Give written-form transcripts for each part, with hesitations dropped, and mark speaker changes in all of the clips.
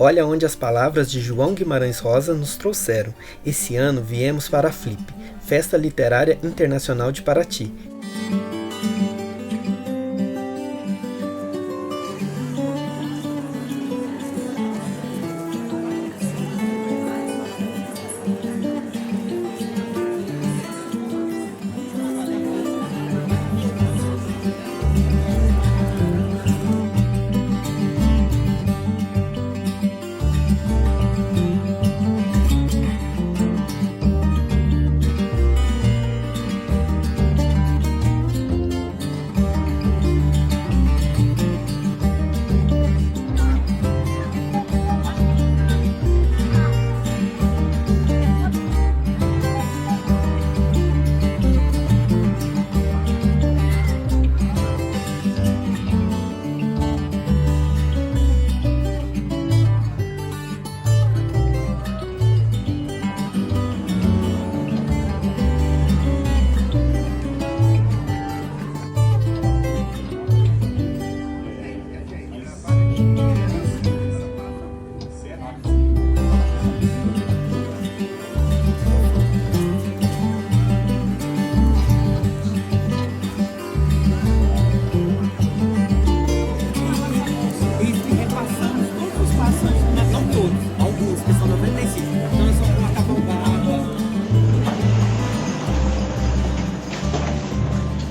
Speaker 1: Olha onde as palavras de João Guimarães Rosa nos trouxeram. Esse ano viemos para a FLIP, Festa Literária Internacional de Paraty.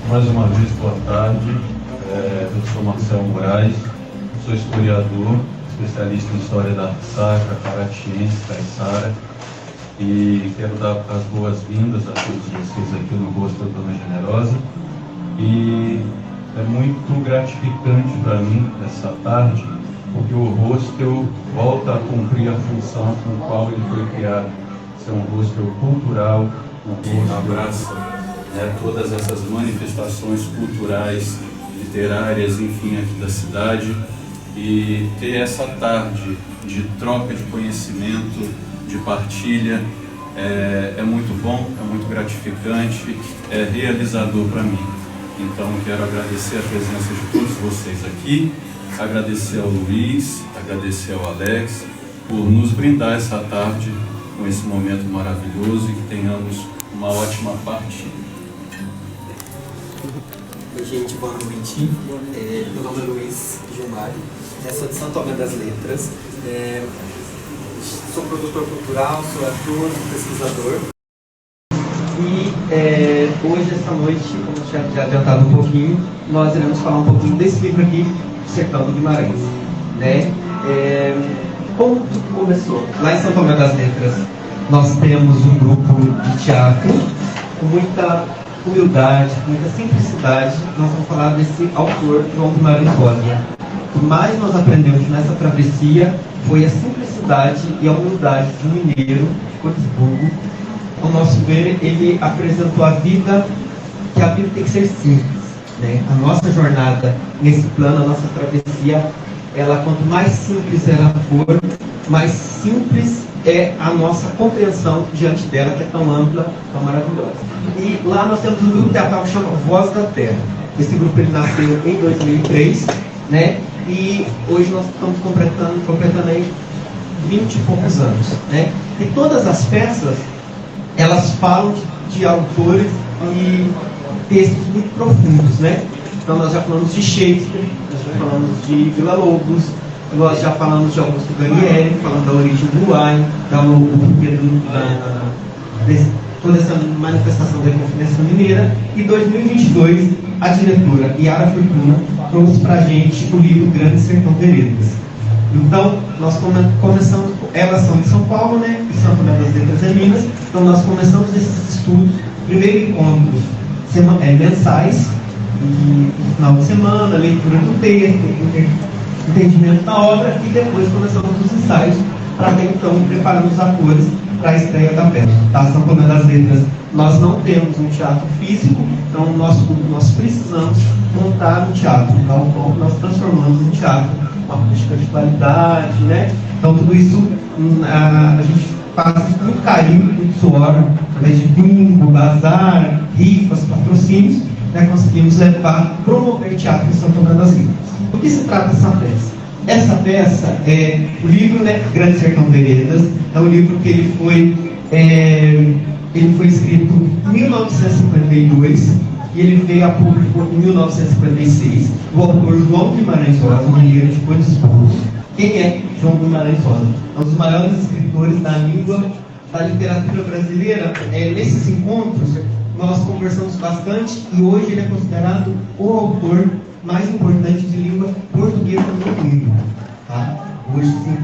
Speaker 2: Mais uma vez, boa tarde. Eu sou Marcelo Moraes, sou historiador, especialista em História da Arte Sacra, paratiense, caiçara, e quero dar as boas-vindas a todos vocês aqui no Hostel Dona Generosa. E é muito gratificante para mim essa tarde, porque o hostel volta a cumprir a função com a qual ele foi criado, ser um hostel cultural, um abraço todas essas manifestações culturais, literárias, enfim, aqui da cidade, e ter essa tarde de troca de conhecimento, de partilha, é muito bom, é muito gratificante, é realizador para mim. Então, quero agradecer a presença de todos vocês aqui, agradecer ao Luiz, agradecer ao Alex, por nos brindar essa tarde com esse momento maravilhoso e que tenhamos uma ótima partida.
Speaker 3: Oi, gente, boa noite. Meu nome é Luiz Gilmar, sou de Santo Tomé das Letras, sou produtor cultural, sou ator, pesquisador. E hoje, essa noite, como já adiantado um pouquinho, nós iremos falar um pouquinho desse livro aqui, Sertão do Guimarães. Como tudo começou? Lá em Santo Tomé das Letras, nós temos um grupo de teatro com muita humildade, muita simplicidade. Nós vamos falar desse autor, João Guimarães Rosa. O que mais nós aprendemos nessa travessia foi a simplicidade e a humildade de um mineiro de Cotisburgo. Ao nosso ver, ele apresentou a vida, que a vida tem que ser simples. A nossa jornada nesse plano, a nossa travessia, ela, quanto mais simples ela for, mais simples é a nossa compreensão diante dela, que é tão ampla, tão maravilhosa. E lá nós temos um grupo teatral que chama Voz da Terra. Esse grupo ele nasceu em 2003, e hoje nós estamos completando aí 20 e poucos anos. E todas as peças, elas falam de autores e textos muito profundos. Então nós já falamos de Shakespeare, nós já falamos de Villa-Lobos, nós já falamos de Augusto Guarnieri, falando da origem do Uruguai, toda essa manifestação da Conferência Mineira. E em 2022, a diretora Yara Fortuna trouxe para a gente o livro Grande Sertão Veredas. Então, nós começamos, elas são de São Paulo, e São Tomé das Letras é Minas. Então, nós começamos esses estudos, primeiro encontros mensais, e no final de semana, leitura do texto, entendimento da obra, e depois começamos os ensaios para até então preparar os atores para a estreia da peça. São Tomé das Letras, nós não temos um teatro físico, então nós precisamos montar um teatro, então nós transformamos em teatro uma política de qualidade, Então tudo isso a gente faz com muito carinho, muito suor, através de bingo, bazar, rifas, patrocínios, conseguimos promover teatro em São Tomé das Letras. Do que se trata essa peça? essa peça, o livro, né, Grande Sertão Veredas, é um livro que ele foi escrito em 1952 e ele veio a público em 1956. O autor João Guimarães Rosa, mineiro de Codesburgo. Quem é João Guimarães Rosa? É um dos maiores escritores da língua, da literatura brasileira. Nesses encontros, nós conversamos bastante e hoje ele é considerado o autor mais importante de língua portuguesa no mundo. Tá? Hoje, sim,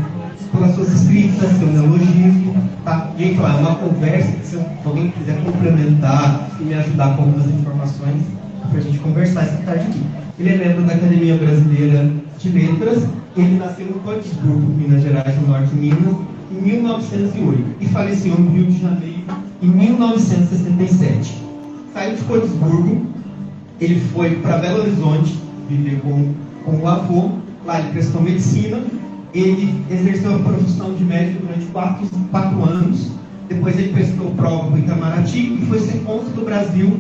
Speaker 3: pelas suas escritas, seu neologismo. Tá? Gente, ó, é uma conversa que, se alguém quiser complementar e me ajudar com algumas informações, para a gente conversar essa tarde aqui. Ele é membro da Academia Brasileira de Letras. Ele nasceu em Codesburgo, Minas Gerais, no norte de Minas, em 1908 e faleceu no Rio de Janeiro em 1967. Saiu de Codesburgo, ele foi para Belo Horizonte viver com o avô. Lá ele prestou medicina. Ele exerceu a profissão de médico durante 4 anos. Depois ele prestou prova para o Itamaraty e foi ser cônsul do Brasil,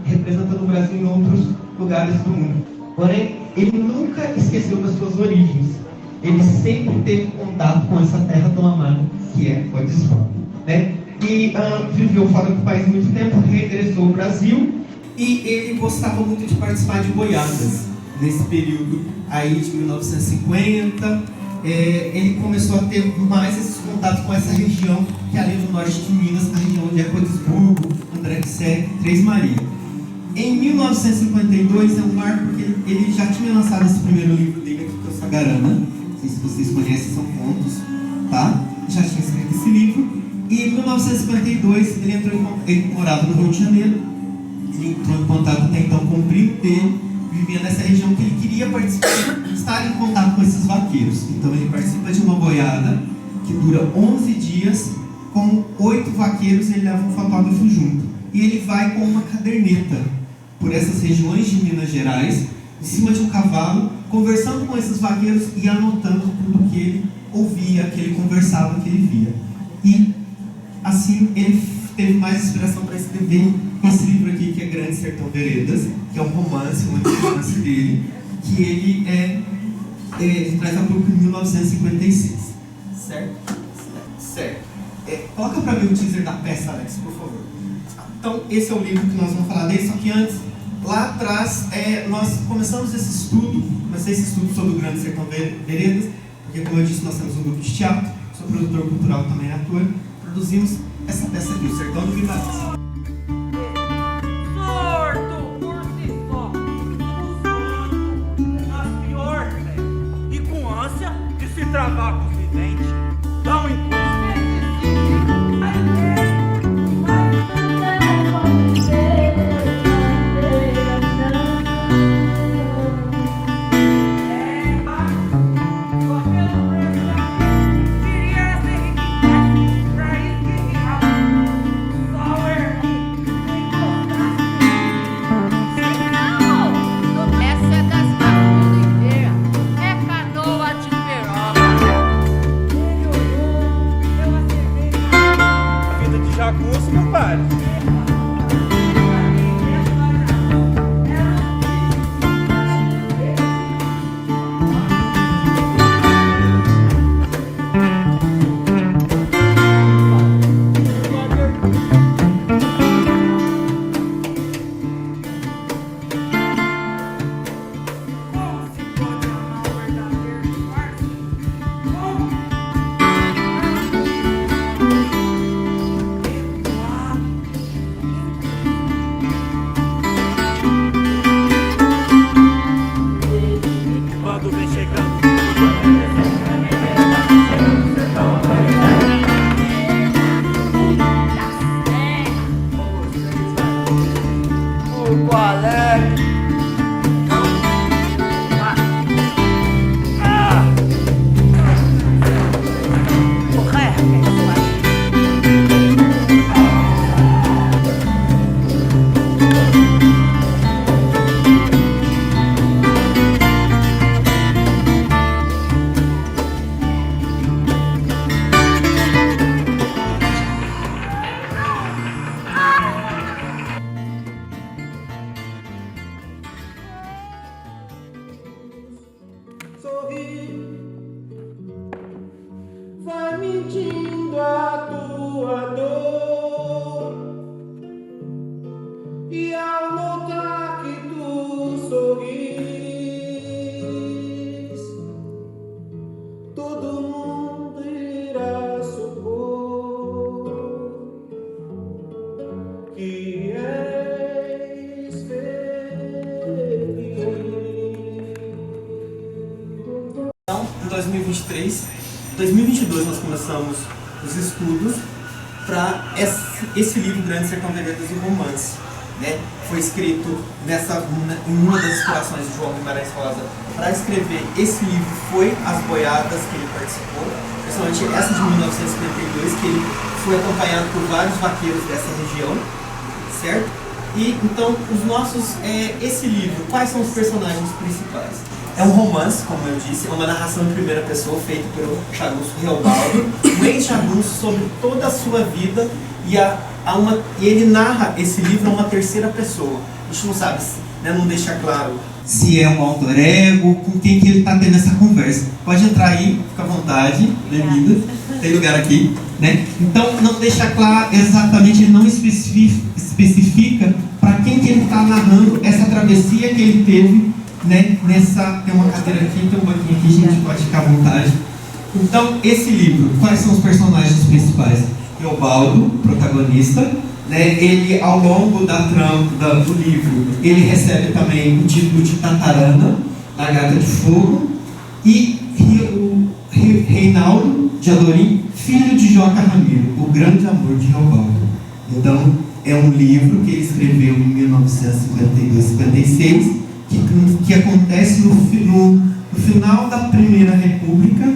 Speaker 3: representando o Brasil em outros lugares do mundo. Porém, ele nunca esqueceu das suas origens. Ele sempre teve contato com essa terra tão amada que é Codesburgo, né? E viveu fora do país muito tempo, regressou ao Brasil e ele gostava muito de participar de boiadas. Nesse período aí de 1950, ele começou a ter mais esses contatos com essa região, que é ali no norte de Minas, a região onde é Codesburgo, André de Sé, Três Marias. Em 1952 é um marco porque ele já tinha lançado esse primeiro livro dele aqui, que é o Sagarana. Não sei se vocês conhecem, são contos, tá? Já tinha escrito esse livro. E em 1952 ele morava no Rio de Janeiro. Ele entrou em contato até então com o primo dele, vivia nessa região que ele queria participar, estar em contato com esses vaqueiros. Então ele participa de uma boiada que dura 11 dias, com 8 vaqueiros, e ele leva um fotógrafo junto. E ele vai com uma caderneta por essas regiões de Minas Gerais, em cima de um cavalo, conversando com esses vaqueiros e anotando tudo que ele ouvia, que ele conversava, que ele via. E assim ele teve mais inspiração para escrever esse livro aqui, que é Grande Sertão Veredas, que é um romance dele, que ele traz a público em 1956. Certo? Certo. Coloca para mim o teaser da peça, Alex, por favor. Então, esse é o livro que nós vamos falar dele, só que antes, lá atrás, nós começamos esse estudo, sobre o Grande Sertão Veredas, porque, como eu disse, nós temos um grupo de teatro, sou produtor cultural, também ator, produzimos essa peça aqui, o Sertão do Guimarães.
Speaker 4: Travar com os videntes, dá um encontro. Jagunço, compadre.
Speaker 5: sentindo a tua dor, e ao notar que tu sorris, todo mundo irá supor que és feliz.
Speaker 6: Então, em 2022 nós começamos os estudos para esse livro Grande Sertão Veredas e Romance, né? Foi escrito em uma das inspirações de João Guimarães Rosa para escrever esse livro foi as boiadas que ele participou, principalmente essa de 1952, que ele foi acompanhado por vários vaqueiros dessa região, certo? E então esse livro, quais são os personagens principais? É um romance, como eu disse, é uma narração em primeira pessoa feita pelo Jagunço Reobaldo, um ex-jagunço sobre toda a sua vida, e ele narra esse livro a uma terceira pessoa. A gente não sabe, né, não deixa claro se é um alter ego, com quem que ele está tendo essa conversa. Pode entrar aí, fica à vontade, bem-vindo, tem lugar aqui, né? Então não deixa claro exatamente, ele não especifica para quem que ele está narrando essa travessia que ele teve, né? Tem uma cadeira aqui, tem um banquinho aqui, a gente pode ficar à vontade. Então, esse livro, quais são os personagens principais? Reobaldo, protagonista, né? Ele, ao longo da trama do livro, ele recebe também o título de Tatarana, da Gata de Fogo, e o Reinaldo de Adorim, filho de Joca Ramiro, o grande amor de Reobaldo. Então, é um livro que ele escreveu em 1952-56, que acontece no final da Primeira República,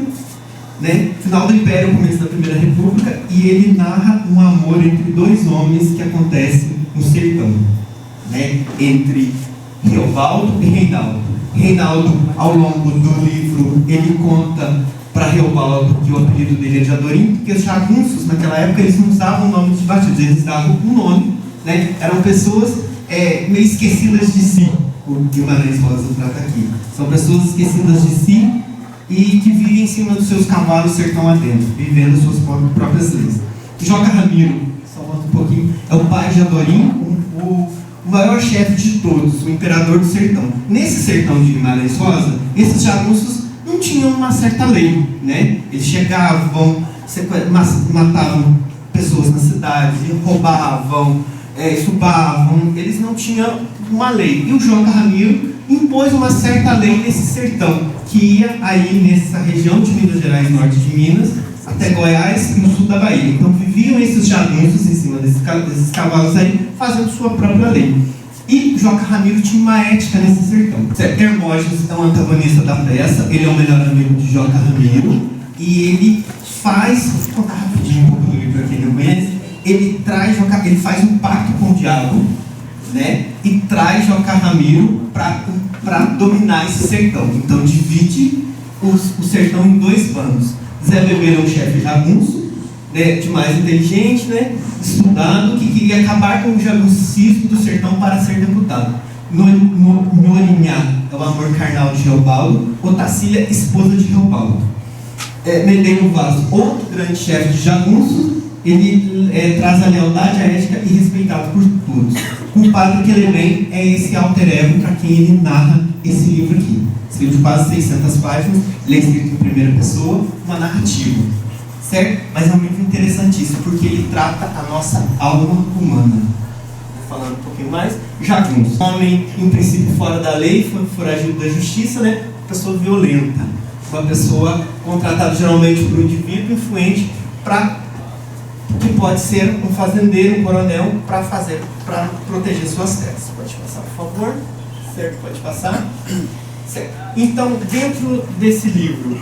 Speaker 6: né? Final do Império, começo da Primeira República, e ele narra um amor entre dois homens que acontece no sertão, né? Entre Reobaldo e Reinaldo. Reinaldo, ao longo do livro, ele conta para Reobaldo que o apelido dele é de Adorim, porque os jagunços, naquela época, eles não usavam o nome de batidos, eles usavam um nome, né? Eram pessoas meio esquecidas de si. O Guimarães Rosa trata aqui. São pessoas esquecidas de si e que vivem em cima dos seus cavalos sertão adentro, vivendo suas próprias leis. Joca Ramiro, só um pouquinho, é o pai de Adorim, o maior chefe de todos, o imperador do sertão. Nesse sertão de Guimarães Rosa, esses jagunços não tinham uma certa lei, né? Eles chegavam, matavam pessoas na cidade, roubavam, estupavam, eles não tinham uma lei. E o Joca Ramiro impôs uma certa lei nesse sertão, que ia aí nessa região de Minas Gerais, norte de Minas, até Goiás e no sul da Bahia. Então viviam esses jagunços em cima desses cavalos aí, fazendo sua própria lei. E Joca Ramiro tinha uma ética nesse sertão. Hermógenes é um antagonista da peça, ele é o melhor amigo de Joca Ramiro, e ele faz, vou contar rapidinho um pouco do livro aqui, não conhece? Ele faz um pacto com o diabo, né? E traz Joca Ramiro para dominar esse sertão. Então divide o sertão em dois bandos. Zé Bebeiro é um chefe jagunço, né, de mais inteligente, né, estudado, que queria acabar com o jaguncismo do sertão para ser deputado. Norinhá é o amor carnal de Reobaldo. Otacília, esposa de Reobaldo. Medeiros Vaz, outro grande chefe de jagunços, ele traz a lealdade, a ética e respeitado por todos. O Padre Quelemem é esse alter ego para quem ele narra esse livro aqui. Esse livro de quase 600 páginas, ele é escrito em primeira pessoa, uma narrativa, certo? Mas é um livro interessantíssimo, porque ele trata a nossa alma humana. Falando um pouquinho mais, jagunço. Homem, em princípio, fora da lei, foi foragido da justiça, né? Pessoa violenta. Uma pessoa contratada geralmente por um indivíduo influente que pode ser um fazendeiro, um coronel, para proteger suas terras. Pode passar, por favor. Certo, pode passar. Certo. Então, dentro desse livro,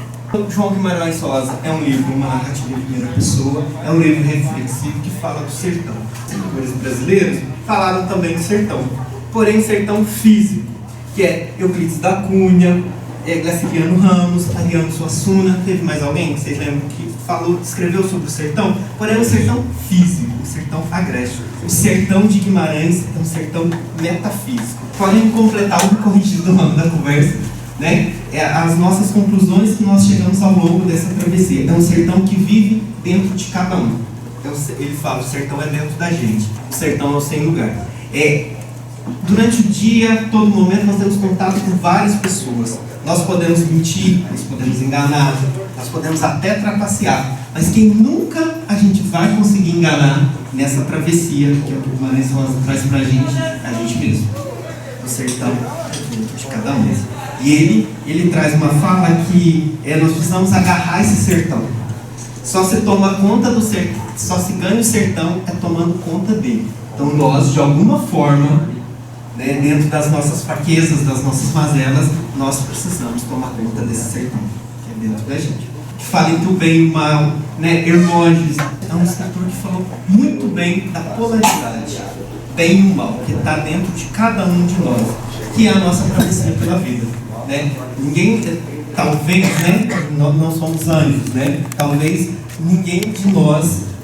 Speaker 6: João Guimarães Rosa é um livro, uma narrativa em primeira pessoa, é um livro reflexivo que fala do sertão. Os escritores brasileiros falaram também do sertão, porém sertão físico, que é Euclides da Cunha, Graciliano Ramos, Ariano Suassuna. Teve mais alguém que vocês lembram que escreveu sobre o sertão? Porém, é um sertão físico, um sertão agreste. O sertão de Guimarães é um sertão metafísico. Podem completar ou corrigir do nome da conversa, né? As nossas conclusões que nós chegamos ao longo dessa travessia. É um sertão que vive dentro de cada um. Ele fala, o sertão é dentro da gente. O sertão é o sem lugar. Durante o dia, todo momento, nós temos contato com várias pessoas. Nós podemos mentir, nós podemos enganar, nós podemos até trapacear. Mas quem nunca a gente vai conseguir enganar nessa travessia que o Guimarães Rosa traz pra gente, é a gente mesmo. O sertão é dentro de cada um. E ele traz uma fala que nós precisamos agarrar esse sertão. Só se toma conta do sertão, só se ganha o sertão tomando conta dele. Então nós, de alguma forma, né, dentro das nossas fraquezas, das nossas mazelas, nós precisamos tomar conta desse sertão, que é dentro da gente. Que fala entre o bem e o mal, né? Hermógenes é um escritor que falou muito bem da polaridade, bem e o mal, que está dentro de cada um de nós, que é a nossa travessia pela vida, né? Ninguém, talvez, né? Não somos anjos, né? Talvez ninguém de nós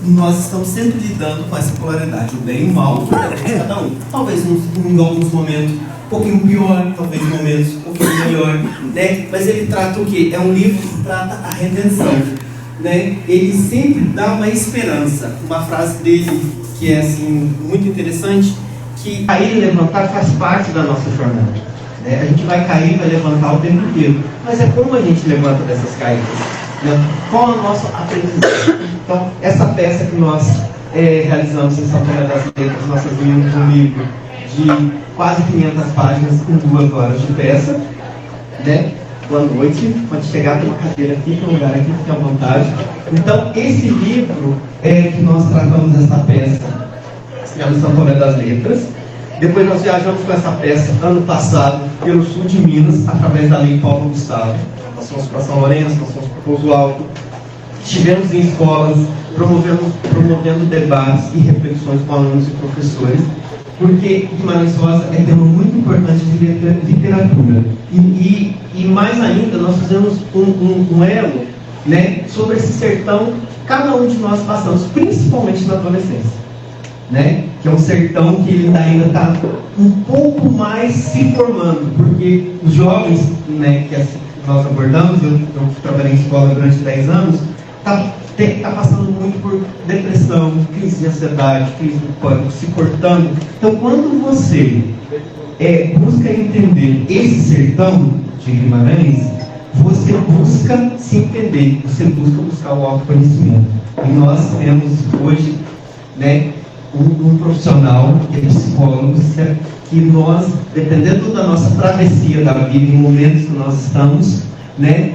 Speaker 6: nós estamos sempre lidando com essa polaridade, o bem e o mal, cada um. Talvez em alguns momentos um pouquinho pior, talvez em momentos um pouquinho melhor, né? Mas ele trata o quê? É um livro que trata a redenção, né? Ele sempre dá uma esperança. Uma frase dele que é assim muito interessante, que cair e levantar faz parte da nossa jornada, né? A gente vai cair e vai levantar o tempo inteiro, mas é como a gente levanta dessas caídas, né? Qual é o nosso aprendizado? Então, essa peça que nós realizamos em São Tomé das Letras, nós fazíamos um livro de quase 500 páginas com 2 horas de peça, né? Boa noite, pode chegar, tem uma cadeira aqui, tem um lugar aqui, fique à vontade. Então, esse livro que nós tratamos essa peça, em São Tomé das Letras. Depois nós viajamos com essa peça ano passado pelo sul de Minas, através da Lei Paulo Gustavo. Nós fomos para São Lourenço, nós fomos para Pouso Alto. Estivemos em escolas, promovendo debates e reflexões com alunos e professores, porque Guimarães Rosa é tema muito importante de literatura. E mais ainda, nós fizemos um elo, né, sobre esse sertão que cada um de nós passamos, principalmente na adolescência, né, que é um sertão que ele ainda está um pouco mais se formando, porque os jovens, né, que nós abordamos, eu trabalhei em escola durante 10 anos, está passando muito por depressão, crise de ansiedade, crise do pânico, se cortando. Então, quando você busca entender esse sertão de Guimarães, você busca se entender, você busca buscar o autoconhecimento. E nós temos hoje, né, um profissional, que é psicólogo, que nós, dependendo da nossa travessia da vida, em momentos que nós estamos, né,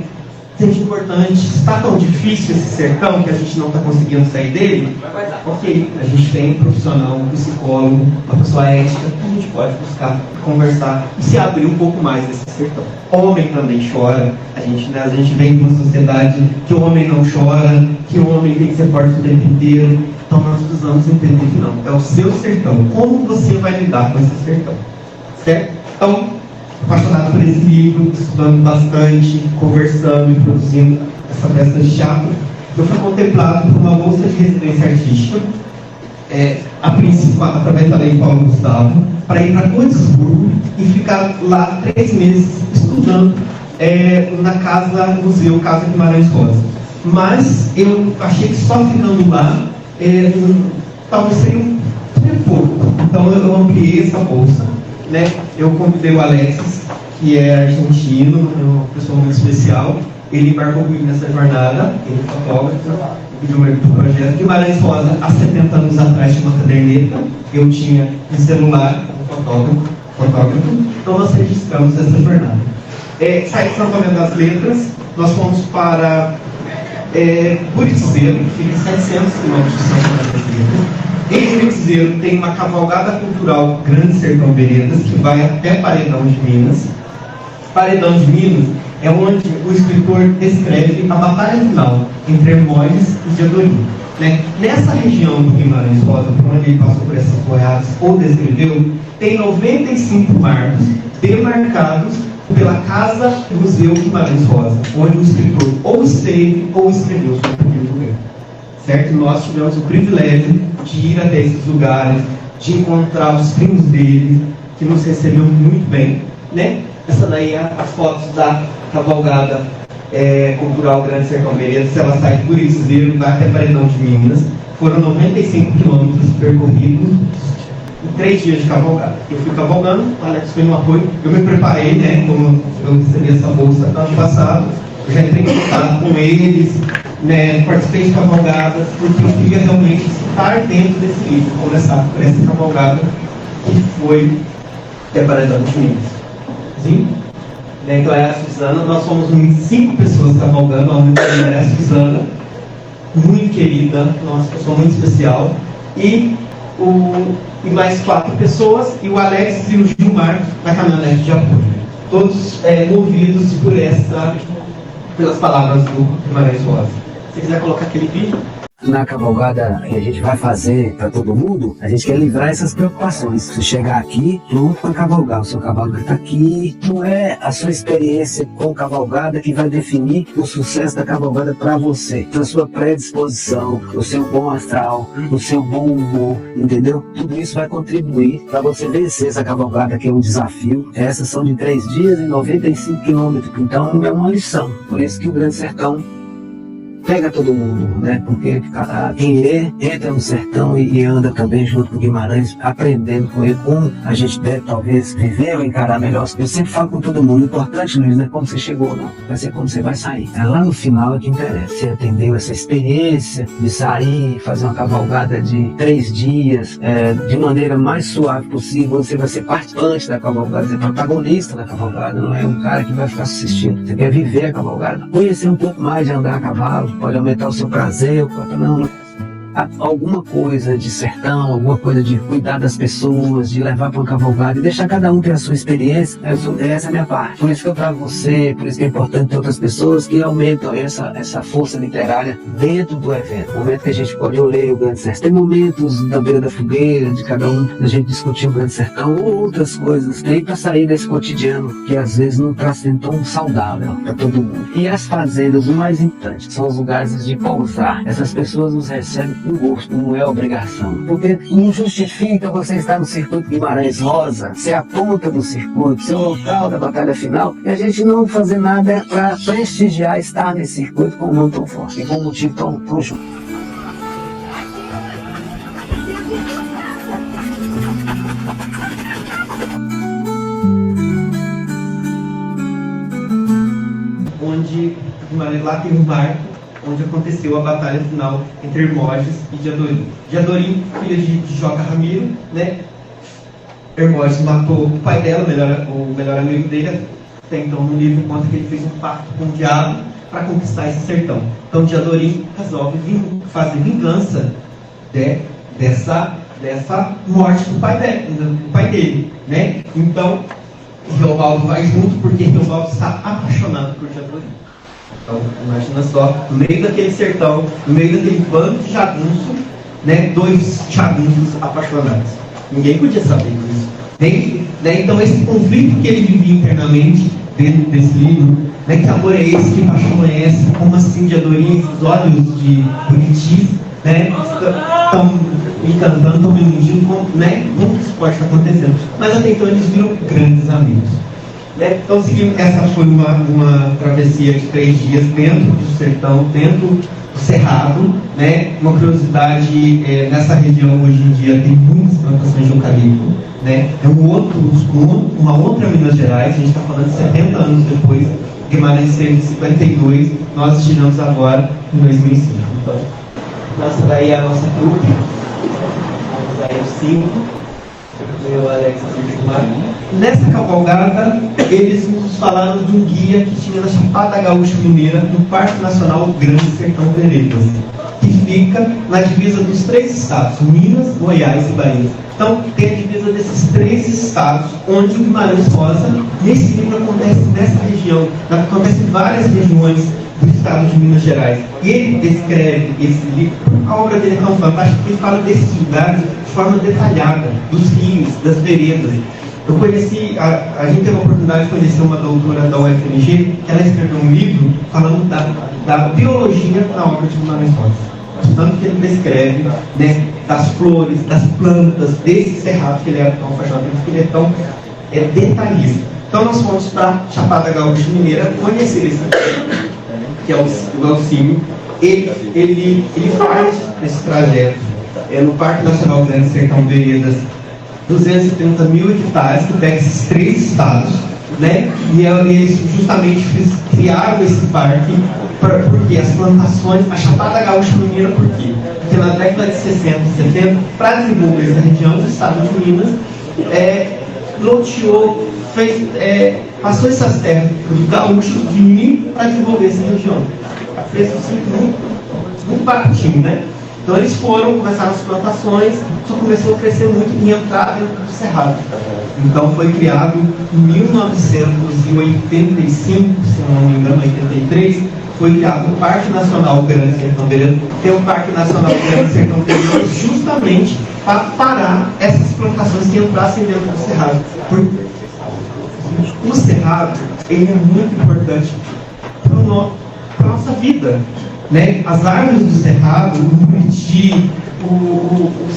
Speaker 6: seja importante. Está tão difícil esse sertão que a gente não está conseguindo sair dele? Ok, a gente tem um profissional, um psicólogo, uma pessoa ética, que a gente pode buscar conversar e se abrir um pouco mais desse sertão. Homem também chora, a gente vem de uma sociedade que o homem não chora, que o homem tem que ser forte o tempo inteiro. Então nós precisamos entender que não, é o seu sertão. Como você vai lidar com esse sertão? Certo? Então, apaixonado por esse livro, estudando bastante, conversando e produzindo essa peça de teatro, eu fui contemplado por uma bolsa de residência artística, a princípio através da Lei Paulo Gustavo, para ir para Codesburgo e ficar lá 3 meses estudando na Museu Casa Guimarães Rosa. Mas eu achei que só ficando lá talvez seria um pouco. Então eu ampliei essa bolsa, né? Eu convidei o Alexis, que é argentino, é uma pessoa muito especial. Ele embarcou comigo nessa jornada, ele é fotógrafo, do projeto. Guimarães Rosa, há 70 anos atrás, tinha uma caderneta, eu tinha um celular, um fotógrafo. Então nós registramos essa jornada. Saí de São Tomé das Letras, nós fomos para Burizeiro, que fica a 700 quilômetros de São Tomé das Letras. Em Burizeiro tem uma cavalgada cultural Grande Sertão Veredas, que vai até Paredão de Minas. Paredão de Minas é onde o escritor descreve a batalha final entre Hermógenes e Diadorim. Né? Nessa região do Guimarães Rosa, por onde ele passou por essas boiadas ou descreveu, tem 95 marcos demarcados pela Casa Museu Guimarães Rosa, onde o escritor ou esteve ou escreveu sobre aquele lugar. Certo? Nós tivemos o privilégio de ir até esses lugares, de encontrar os primos dele, que nos receberam muito bem, né?
Speaker 3: Essa daí é as fotos da cavalgada cultural Grande Sertão Veredas. Ela sai por Cruzeiro, vai até Paredão de Minas. Foram 95 quilômetros percorridos em 3 dias de cavalgada. Eu fui cavalgando, o Alex foi no apoio. Eu me preparei, né? Como eu recebi essa bolsa no ano passado, eu já entrei em contato com eles, né? Participei de cavalgadas, porque eu queria realmente estar dentro desse livro, começar por essa cavalgada que foi até Paredão de Minas. Sim? Então é a Suzana, nós somos 5 pessoas cavalgando, a única mulher é a Suzana, muito querida, nossa pessoa muito especial, e mais 4 pessoas, e o Alex e o Gilmar na caminhonete de apoio. Todos movidos pelas palavras do Guimarães Rosa. Se quiser colocar aquele vídeo.
Speaker 7: Na cavalgada que a gente vai fazer para todo mundo, a gente quer livrar essas preocupações. Se chegar aqui, pronto para cavalgar, o seu cavalo está aqui. Não é a sua experiência com cavalgada que vai definir o sucesso da cavalgada para você. Então, a sua predisposição, o seu bom astral, o seu bom humor, entendeu? Tudo isso vai contribuir para você vencer essa cavalgada, que é um desafio. Essas são de 3 dias e 95 quilômetros. Então, é uma lição. Por isso que o Grande Sertão pega todo mundo, né? Porque quem lê, entra no sertão e anda também junto com o Guimarães, aprendendo com ele como a gente deve talvez viver ou encarar melhor. Eu sempre falo com todo mundo, o importante, Luiz, não é como você chegou, não. Vai ser como você vai sair. É lá no final é que interessa. Você atendeu essa experiência de sair, fazer uma cavalgada de 3 dias, de maneira mais suave possível. Você vai ser participante da cavalgada, você é protagonista da cavalgada, não é um cara que vai ficar assistindo. Você quer viver a cavalgada, conhecer um pouco mais de andar a cavalo, pode aumentar o seu prazer, não. Alguma coisa de sertão, alguma coisa de cuidar das pessoas, de levar para uma cavalgada e deixar cada um ter a sua experiência, essa é a minha parte. Por isso que eu trago você, por isso que é importante ter outras pessoas que aumentam essa força literária dentro do evento. Momento que a gente pode ler o Grande Sertão. Tem momentos da beira da fogueira, de cada um, da gente discutir o Grande Sertão ou outras coisas. Tem para sair desse cotidiano que às vezes não está sendo tão saudável para todo mundo. E as fazendas, o mais importante, são os lugares de pousar. Essas pessoas nos recebem com gosto, não é obrigação. Porque não justifica você estar no circuito Guimarães Rosa, ser a ponta do circuito, ser o local da batalha final, e a gente não fazer nada para prestigiar estar nesse circuito com um nome tão forte e com um motivo tão justo.
Speaker 3: Onde lá tem um barco onde aconteceu a batalha final entre Hermógenes e Diadorim. Diadorim, filho de Joca Ramiro, né? Hermógenes matou o pai dela, o melhor amigo dele. Até então no livro conta que ele fez um pacto com o diabo para conquistar esse sertão. Então Diadorim resolve fazer vingança dessa morte do pai dele, né? Então Reobaldo vai junto porque Reobaldo está apaixonado por Diadorim. Então, imagina só, no meio daquele sertão, no meio daquele bando de jagunço, né, 2 jagunços apaixonados. Ninguém podia saber disso. Então, esse conflito que ele vivia internamente dentro desse livro, né, que amor é esse, que paixão é essa, como assim Diadorim, esses olhos de Buritis, né, estão me encantando, estão me iludindo, né, como isso pode estar acontecendo. Mas até então eles viram grandes amigos. Então, essa foi uma travessia de 3 dias dentro do sertão, dentro do cerrado, né? Uma curiosidade, nessa região hoje em dia tem muitas plantações de eucalipto, né? É uma outra Minas Gerais, a gente está falando de 70 anos depois, Guimarães teve em 52, nós estivemos agora em 2005. Então, nossa, daí é a nossa trupe, vamos aí os 5. Eu, Alex, nessa cavalgada, eles nos falaram de um guia que tinha na Chapada Gaúcha Mineira, no Parque Nacional Grande Sertão Veredas, que fica na divisa dos 3 estados, Minas, Goiás e Bahia. Então, tem a divisa desses 3 estados, onde o Guimarães Rosa, nesse livro, acontece nessa região, acontece em várias regiões do estado de Minas Gerais. E ele descreve esse livro, a obra dele é tão fantástica, que ele fala desses lugares de forma detalhada, dos rios, das veredas. Eu conheci, a gente teve a oportunidade de conhecer uma doutora da UFMG, que ela escreveu um livro falando da biologia na obra de Guimarães Rosa. Tanto que ele descreve, né, das flores, das plantas, desse cerrado que ele era tão apaixonado, porque ele é tão detalhista. Então nós fomos para Chapada Gaúcha Mineira conhecer esse que é o Elcínio. Ele faz esse trajeto no Parque Nacional Grande Sertão Veredas, 230 mil hectares, que pega esses 3 estados, né? E eles justamente criaram esse parque porque as plantações, a Chapada Gaúcha Mineira, por quê? Porque na década de 60 e 70, para desenvolver essa região, o estado de Minas loteou, passou essas terras dos gaúchos de milho para desenvolver essa região. Fez assim muito baratinho, né? Então eles começaram as plantações, só começou a crescer muito e entrar dentro do cerrado. Então foi criado em 1985, se não me engano, 83, foi criado o Parque Nacional Grande Sertão Veredas. Tem o Parque Nacional Grande Sertão Veredas justamente para parar essas plantações que entrassem dentro do cerrado. Porque o cerrado, ele é muito importante para a nossa vida, né? As árvores do cerrado, o buriti,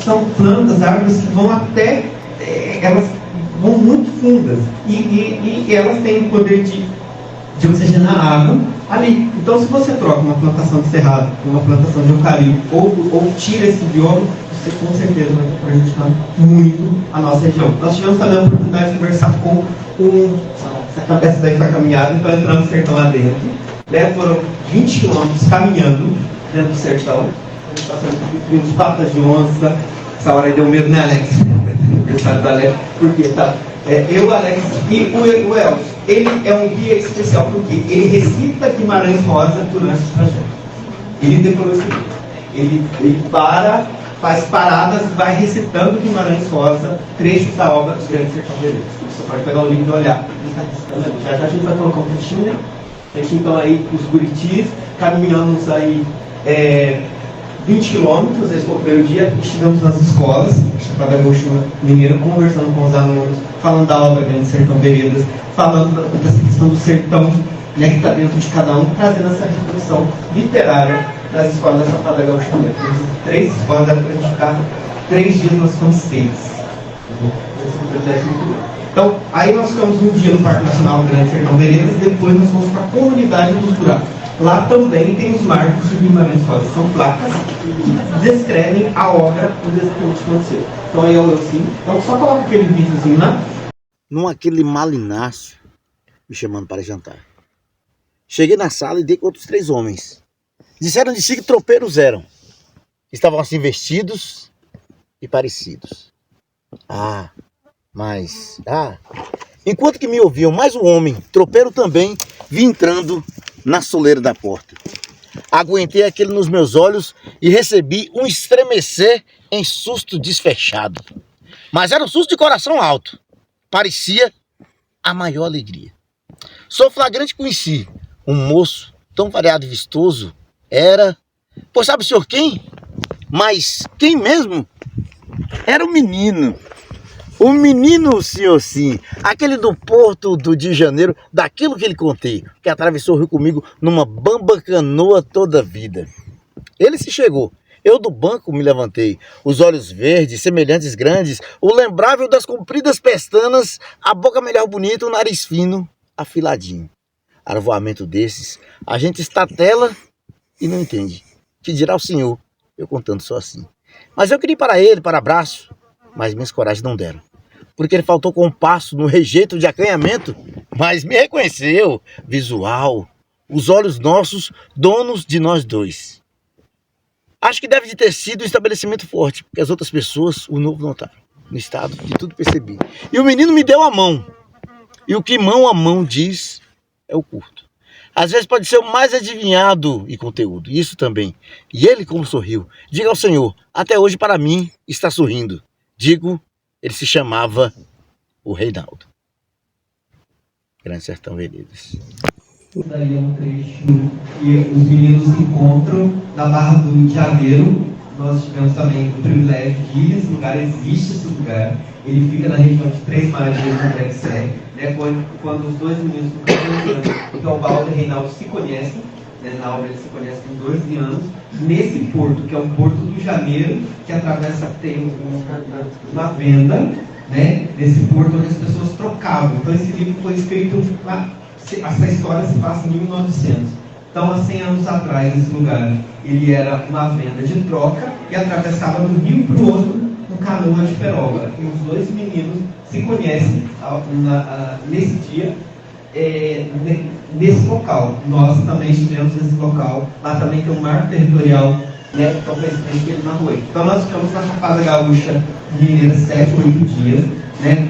Speaker 3: são plantas, árvores que vão até, elas vão muito fundas e elas têm o poder de oxigenar a água ali. Então, se você troca uma plantação de cerrado por uma plantação de eucalipto ou tira esse bioma, você com certeza vai prejudicar muito a nossa região. Nós tivemos também a oportunidade de conversar com essa daí foi caminhada, então entramos no sertão lá dentro. Foram 20 quilômetros caminhando dentro do sertão. Vimos patas de onça. Essa hora aí deu medo, né, Alex? Do Alex, porque tá. Eu, Alex e o Elcio, ele é um guia especial porque ele recita Guimarães Rosa durante o trajeto. Ele decorou isso. Ele faz paradas e vai recitando Guimarães Rosa, trechos da obra dos Grandes Sertão Veredas. Você pode pegar o livro e olhar. Já a gente vai colocar um trechinho, né? Então aí os buritis, caminhamos aí 20 quilômetros, esse foi o primeiro dia, estivemos nas escolas, Chapada Gaúcha Mineira, conversando com os alunos, falando da obra Grande Sertão Veredas, falando dessa questão do sertão, né, que está dentro de cada um, trazendo essa reprodução literária das escolas da Chapada Gaúcha Mineira. Temos 3 escolas, dá para a gente ficar 3 dias, nós ficamos 6. Então, aí nós ficamos um dia no Parque Nacional Grande Sertão Veredas, depois nós fomos para a comunidade dos buracos. Lá também tem os marcos de Guimarães Rosa, são placas que descrevem a obra onde esse aconteceu. Então aí é o Elcínio. Então só coloca aquele videozinho lá.
Speaker 8: Aquele malinácio me chamando para jantar. Cheguei na sala e dei com outros 3 homens. Disseram de si que tropeiros eram. Estavam assim vestidos e parecidos. Enquanto que me ouviam mais um homem, tropeiro também, vi entrando na soleira da porta. Aguentei aquele nos meus olhos e recebi um estremecer em susto desfechado. Mas era um susto de coração alto. Parecia a maior alegria. Sou flagrante conheci um moço tão variado e vistoso. Era, pois sabe o senhor quem? Mas quem mesmo? Era o menino. O menino, senhor sim, aquele do Porto de Janeiro, daquilo que ele contei, que atravessou o rio comigo numa bamba canoa toda a vida. Ele se chegou, eu do banco me levantei, os olhos verdes, semelhantes grandes, o lembrável das compridas pestanas, a boca melhor bonita, o nariz fino, afiladinho. Arvoamento desses, a gente estatela e não entende. Que dirá o senhor, eu contando só assim. Mas eu queria ir para ele, para abraço, mas minhas coragem não deram. Porque ele faltou compasso no rejeito de acanhamento, mas me reconheceu, visual, os olhos nossos, donos de nós dois. Acho que deve de ter sido um estabelecimento forte, porque as outras pessoas o novo notaram. No estado de tudo percebi. E o menino me deu a mão. E o que mão a mão diz é o curto. Às vezes pode ser o mais adivinhado e conteúdo, isso também. E ele como sorriu. Diga ao Senhor, até hoje para mim está sorrindo. Digo, ele se chamava o Reinaldo. Grande Sertão Veredas.
Speaker 3: Daí é um trecho que os meninos encontram na Barra do Janeiro. Nós tivemos também o privilégio de ir nesse lugar, existe esse lugar. Ele fica na região de Três Marias, no Brexé, né, quando os 2 meninos ficam cantando, então o Valdo e o Reinaldo se conhecem, né, na obra eles se conhecem com 12 anos, nesse porto, que é o Porto do Janeiro, que atravessa, tem uma venda, né, nesse porto onde as pessoas trocavam. Então esse livro foi escrito, essa história se passa em 1900. Então há 100 anos atrás esse lugar, ele era uma venda de troca e atravessava do rio para o outro com canoa de perola. E os dois meninos se conhecem nesse dia, nesse local. Nós também estivemos nesse local. Lá também tem um marco territorial, né? Então foi esse que ele narrou. Então nós ficamos na Chapada Gaúcha Mineira 7 ou 8 dias, né?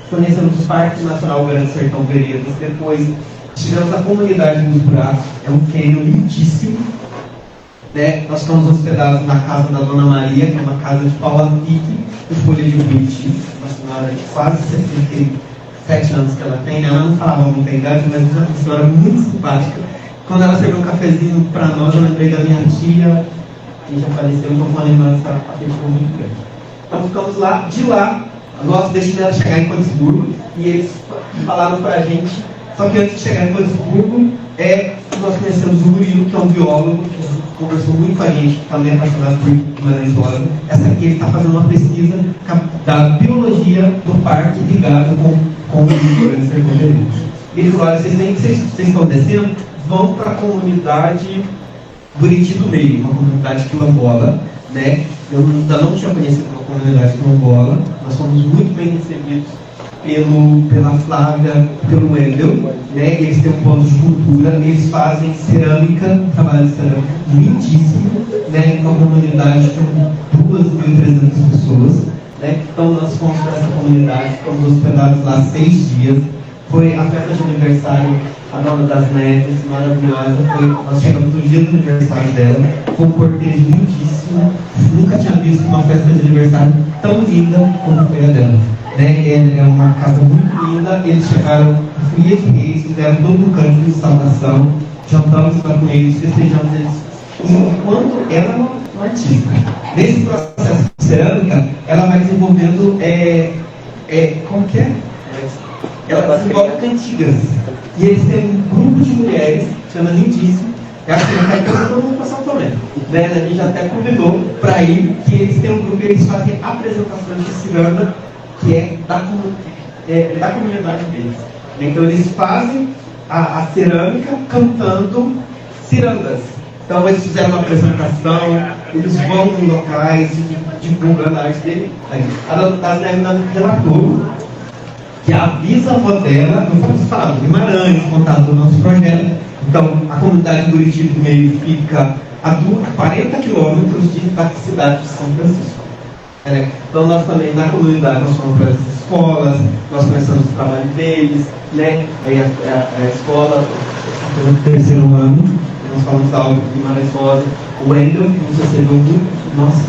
Speaker 3: Conhecemos o Parque Nacional Grande Sertão Veredas. Depois tivemos a comunidade dos Buracos, é um cânion lindíssimo, né? Nós ficamos hospedados na casa da Dona Maria, que é uma casa de pau a pique, de folha de buriti, uma senhora de quase 77 anos que ela tem. Ela não falava muita idade, mas uma senhora muito simpática. Quando ela serviu um cafezinho para nós, eu lembrei da minha tia, que já faleceu, então foi uma lembrança afetiva muito grande. Então ficamos lá, de lá, nós deixamos ela chegar em Codesburgo, e eles falaram para a gente. Só que antes de chegar em Codesburgo, nós conhecemos o Murilo, que é um biólogo, que conversou muito com a gente, também é apaixonado por Guimarães Rosa. Essa aqui ele está fazendo uma pesquisa da biologia do parque ligado com o Grande Sertão Veredas. Ele falou: olha, vocês estão descendo, vão para a comunidade Buriti do Meio, uma comunidade quilombola, né? Eu ainda não tinha conhecido uma comunidade quilombola. Nós fomos muito bem recebidos pela Flávia, pelo Wendel, né? Eles têm um ponto de cultura, eles fazem cerâmica, trabalho de cerâmica lindíssimo, né? Uma comunidade com 2.300 pessoas, né? Então nós fomos para essa comunidade, ficamos hospedados lá 6 dias. Foi a festa de aniversário, a Dona das Neves, maravilhosa. Nós chegamos no dia do aniversário dela, foi um cortejo lindíssimo. Nunca tinha visto uma festa de aniversário tão linda como foi a dela. É uma casa muito linda. Eles chegaram Folia de Reis, fizeram todo um canto de saudação, jantamos lá com eles, festejamos eles enquanto ela é uma artista. Nesse processo de cerâmica, ela vai desenvolvendo como que é? Ela desenvolve cantigas. E eles têm um grupo de mulheres, chama lindíssimo. Eu acho que não quer coisa todo mundo para São Tomé. A gente até convidou para ir, que eles têm um grupo e eles fazem apresentações de ciranda, que é da comunidade deles. Então eles fazem a cerâmica cantando cirandas. Então eles fizeram uma apresentação, eles vão em locais divulgando a arte dele. A Dona relatou que a bisavó dela, não vamos falar do Guimarães, contado do nosso projeto. Então a comunidade do Buriti do Meio fica a 40 quilômetros da cidade de São Francisco. Então nós também, na comunidade, nós fomos para as escolas, nós começamos o trabalho deles, né? Aí a escola, pelo 3º ano, nós falamos da aula de Guimarães Rosa, o Wendel, que nos recebeu muito, nossa,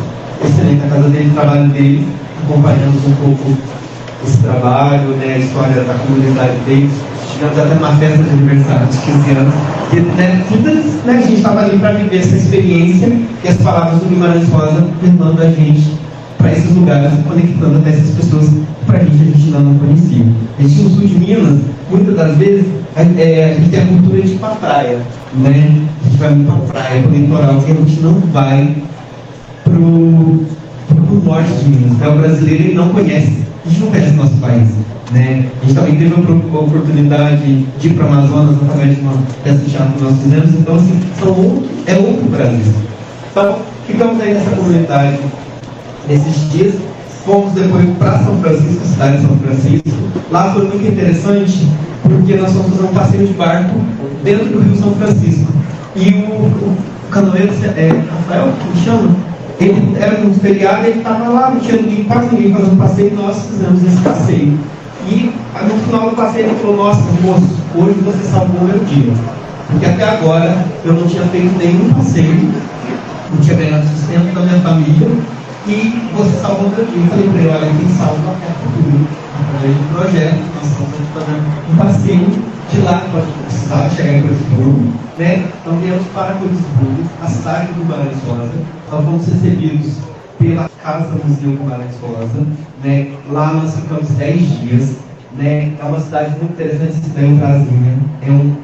Speaker 3: excelente a casa dele, o trabalho dele, acompanhamos um pouco esse trabalho, né? A história da comunidade deles. Tivemos até uma festa de aniversário de 15 anos, que, né, a gente estava ali para viver essa experiência e as palavras do Guimarães Rosa levando a gente para esses lugares, conectando até essas pessoas que para a gente ainda não conhecia. A gente no sul de Minas, muitas das vezes, a gente tem a cultura de ir para a praia, né? A gente vai muito para a praia, para o litoral, e a gente não vai para o norte de Minas, né? O brasileiro ele não conhece, a gente não conhece o nosso país, né? A gente também teve a oportunidade de ir para o Amazonas através de uma peça de teatro que nós fizemos. Então, assim, é outro Brasil. Então, ficamos aí nessa comunidade nesses dias. Fomos depois para São Francisco, cidade de São Francisco. Lá foi muito interessante, porque nós fomos fazer um passeio de barco dentro do Rio São Francisco. E o canoeiro, Rafael, que me chama, ele era um feriado, ele estava lá, não tinha quase ninguém fazendo passeio, e nós fizemos esse passeio. E no final do passeio ele falou: nossa, moço, hoje você salvou o meu dia. Porque até agora eu não tinha feito nenhum passeio, não tinha ganhado sustento da minha família, e você salvou o meu dia. Eu falei para ele: olha, quem salva é a cultura. Através do projeto, nós estamos fazendo um passeio de lá, para precisar chegar em Codesburgo, né? Então viemos para Codesburgo, a cidade do Guimarães Rosa. Nós fomos recebidos pela Casa Museu Guimarães Rosa, né? Lá nós ficamos 10 dias, né? É uma cidade muito interessante, esse daí é um Brasinha, é um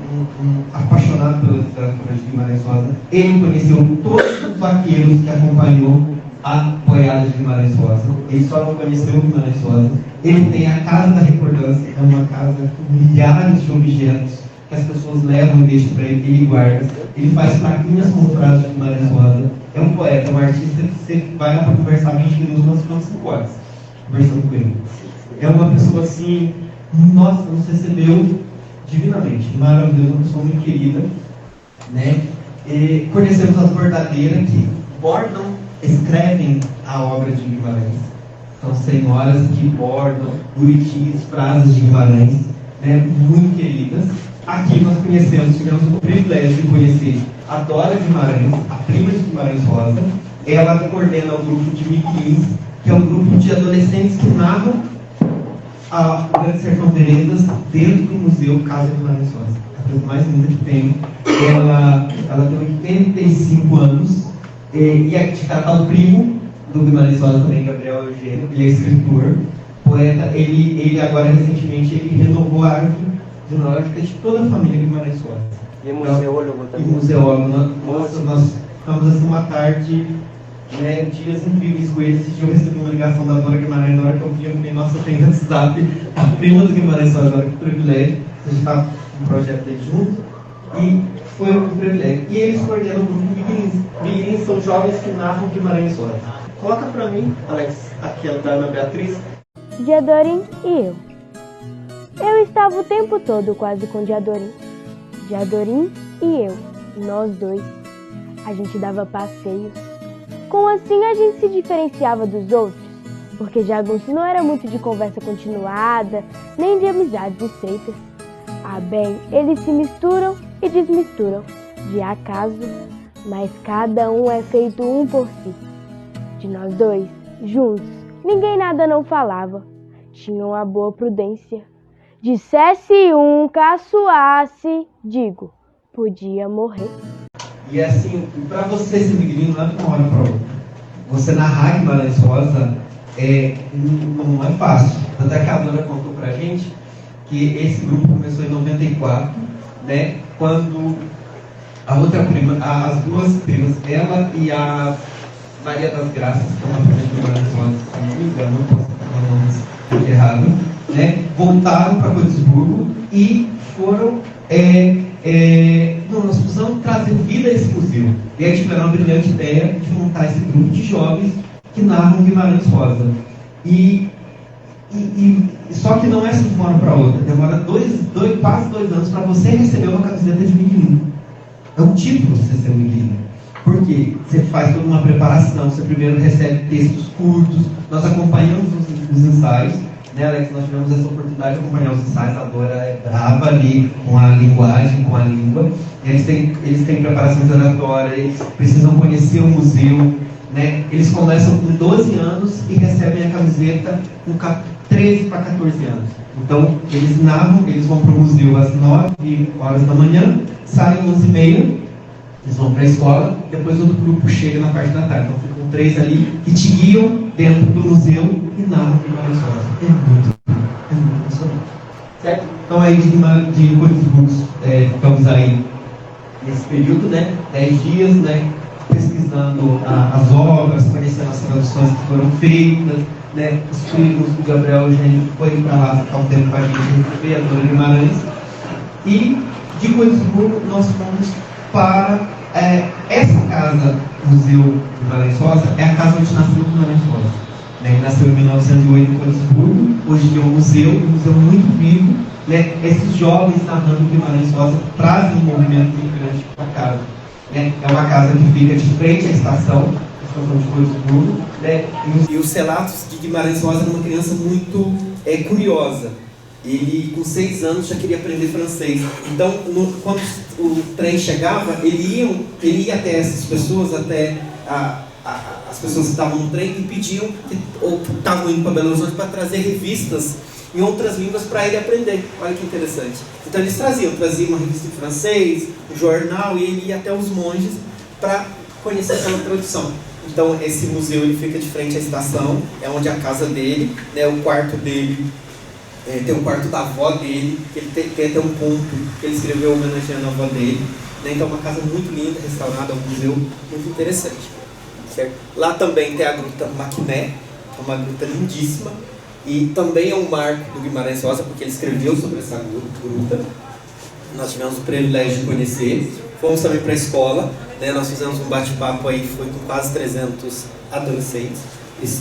Speaker 3: apaixonado pela literatura de Guimarães Rosa. Ele conheceu todos os vaqueiros que acompanhou a boiada de Guimarães Rosa, ele só não conheceu Guimarães Rosa. Ele tem a Casa da Recordância, é uma casa com milhares de objetos que as pessoas levam e deixam para ele, ele guarda. Ele faz plaquinhas com frases de Guimarães Rosa. É um poeta, um artista que você vai lá para conversar 20 minutos, nós ficamos 5 horas conversando com ele. É uma pessoa assim, nossa, nos recebeu divinamente, maravilhosa, uma pessoa muito querida, né? E conhecemos as bordadeiras que bordam, escrevem a obra de Guimarães. São senhoras que bordam buritis, frases de Guimarães, né? Muito queridas. Aqui nós tivemos o privilégio de conhecer a Dora Guimarães, a prima de Guimarães Rosa. Ela coordena o grupo de Miquins, que é um grupo de adolescentes que narram a Grande Sertão Veredas dentro do Museu Casa Guimarães Rosa. A coisa mais linda que tem. Ela tem 85 anos e é tratado primo do Guimarães Rosa também, Gabriel Eugênio. Ele é escritor, poeta. Ele agora, recentemente, ele renovou a árvore genealógica de toda a família Guimarães Rosa.
Speaker 9: E é museólogo também.
Speaker 3: E museólogo. Nós ficamos assim uma tarde, né, dias incríveis com ele. Esse dia eu recebi uma ligação da Dora Guimarães, na hora que eu vi, eu falei, nossa, eu tenho WhatsApp, a prima do Guimarães Rosa, agora que privilégio, a gente está com um projeto dele junto, e foi um privilégio. E eles coordenam o grupo Miquins. Miquins são jovens que narram Guimarães Rosa. Coloca para mim, Alex, aquela da Ana Beatriz.
Speaker 10: Diadorim e eu. Eu estava o tempo todo quase com Diadorim. Diadorim e eu, nós dois. A gente dava passeios. Com assim a gente se diferenciava dos outros, porque Jagunço não era muito de conversa continuada, nem de amizades estreitas. Ah bem, eles se misturam e desmisturam, de acaso, mas cada um é feito um por si. De nós dois, juntos, ninguém nada não falava, tinham a boa prudência. Dissesse um, caçoasse, digo, podia morrer.
Speaker 3: E assim, para você ser migrino, não é de uma hora para outra. Você narrar Guimarães Rosa não é fácil. Até que a Dora contou pra gente que esse grupo começou em 94, né? Quando a outra prima, as duas primas, ela e a Maria das Graças, que é uma prima de Guimarães Rosa, se não me engano, não posso falar o nome errado, né? Voltaram para Gotemburgo e foram. Nós precisamos trazer vida a esse museu. E aí tiveram a brilhante ideia de montar esse grupo de jovens que narram Guimarães Rosa. Só que não é assim de uma hora para outra. Demora quase 2 anos para você receber uma camiseta de miquinho. É um título você ser um miquinho. Por quê? Você faz toda uma preparação, você primeiro recebe textos curtos, nós acompanhamos os ensaios. Né, Alex, nós tivemos essa oportunidade de acompanhar os ensaios. A Dora é brava ali com a linguagem, com a língua. Eles têm preparações oratórias, eles precisam conhecer o museu. Né? Eles começam com 12 anos e recebem a camiseta com 13 para 14 anos. Então, eles narram, eles vão para o museu às 9 horas da manhã, saem às 11h30, eles vão para a escola, depois outro grupo chega na parte da tarde. Então, ficam 3 ali que te guiam dentro do museu e narram Guimarães Rosa. É muito emocionante. Certo? Então, aí de Gotemburgo, ficamos aí nesse período, né? 10 dias, né? Pesquisando as obras, conhecendo as traduções que foram feitas, né? Os primos do Gabriel Eugênio foi para lá ficar um tempo com a gente, receber a Dora Guimarães. E de Gotemburgo nós fomos para essa casa, Museu Guimarães Rosa, é a casa onde nasceu o Guimarães Rosa. Né? Ele nasceu em 1908 em Gotemburgo, hoje é um museu muito vivo. Né? Esses jovens narrando Guimarães Rosa trazem um movimento muito grande para casa. Né? É uma casa que fica de frente à estação de Gotemburgo. Né?
Speaker 1: E os relatos de Guimarães Rosa era uma criança muito curiosa. Ele, com 6 anos, já queria aprender francês. Então, quando o trem chegava, ele ia até essas pessoas, até as pessoas que estavam no trem, e pediam, ou estavam indo para Belo Horizonte, para trazer revistas em outras línguas para ele aprender. Olha que interessante. Então, eles traziam uma revista em francês, um jornal, e ele ia até os monges para conhecer aquela tradução. Então, esse museu ele fica de frente à estação, é onde a casa dele, né, o quarto dele. Tem o quarto da avó dele, que ele tem até um conto que ele escreveu homenageando a avó dele. Né? Então é uma casa muito linda, restaurada, um museu muito interessante. certo? Lá também tem a Gruta Maquiné, é uma gruta lindíssima, e também é um marco do Guimarães Rosa, porque ele escreveu sobre essa gruta. Nós tivemos o privilégio de conhecer, fomos também para a escola, né? Nós fizemos um bate-papo aí, foi com quase 300 adolescentes,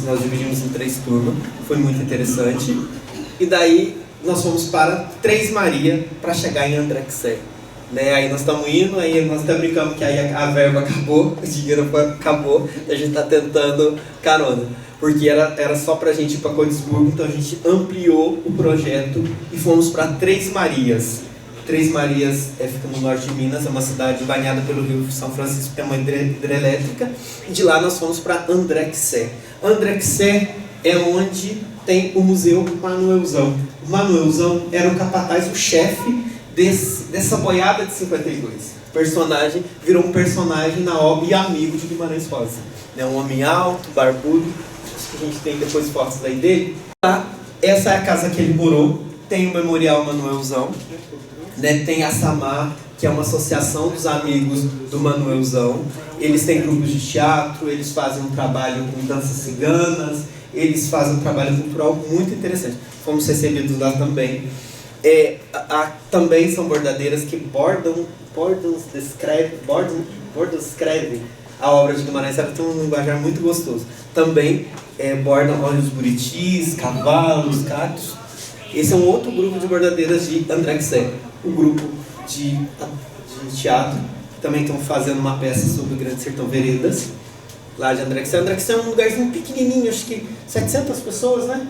Speaker 1: nós dividimos em 3 turmas, foi muito interessante. E daí nós fomos para Três Maria para chegar em André-Quiçé. Né? Aí nós estamos indo, aí nós até brincamos que aí a verba acabou, o dinheiro acabou, e a gente está tentando carona. Porque era só para a gente ir para Codesburgo, então a gente ampliou o projeto e fomos para Três Marias. Três Marias fica no norte de Minas, é uma cidade banhada pelo rio São Francisco, que tem uma hidrelétrica, e de lá nós fomos para André-Quiçé. André-Quiçé é onde tem o Museu Manuelzão. O Manuelzão era o capataz, o chefe dessa boiada de 52. O personagem virou um personagem na obra e amigo de Guimarães Rosa. É um homem alto, barbudo, acho que a gente tem depois fotos aí dele. Lá, essa é a casa que ele morou, tem o Memorial Manuelzão, né? Tem a Samar, que é uma associação dos amigos do Manuelzão. Eles têm grupos de teatro, eles fazem um trabalho com danças ciganas, eles fazem um trabalho cultural muito interessante. Fomos recebidos lá também. Também são bordadeiras que bordam escrevem a obra de Guimarães. Ela tem um linguajar muito gostoso. Também bordam olhos buritis, cavalos, cactos. Esse é um outro grupo de bordadeiras de André-Quiçé. O grupo de teatro também estão fazendo uma peça sobre o Grande Sertão Veredas, lá de André-Quiçé. André-Quiçé é um lugarzinho pequenininho, acho que 700 pessoas, né?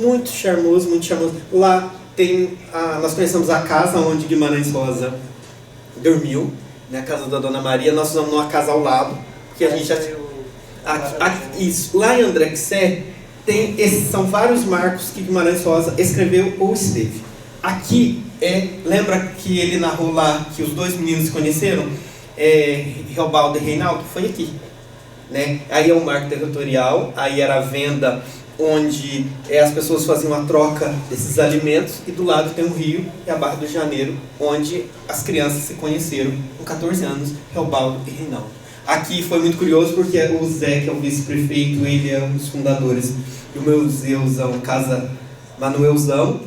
Speaker 1: Muito charmoso, muito charmoso. Lá nós conhecemos a casa onde Guimarães Rosa dormiu, né? A casa da Dona Maria. Nós vamos numa casa ao lado, que a gente já... Isso, lá em André-Quiçé são vários marcos que Guimarães Rosa escreveu ou esteve. Aqui, lembra que ele narrou lá que os 2 meninos se conheceram? Reobaldo e Reinaldo? Foi aqui. Né? Aí é um marco territorial, aí era a venda onde as pessoas faziam a troca desses alimentos, e do lado tem um rio, e a Barra do Janeiro, onde as crianças se conheceram com 14 anos, Reobaldo e Reinaldo. Aqui foi muito curioso porque o Zé, que é o vice-prefeito, ele é um dos fundadores do Museuzão Casa Manuelzão.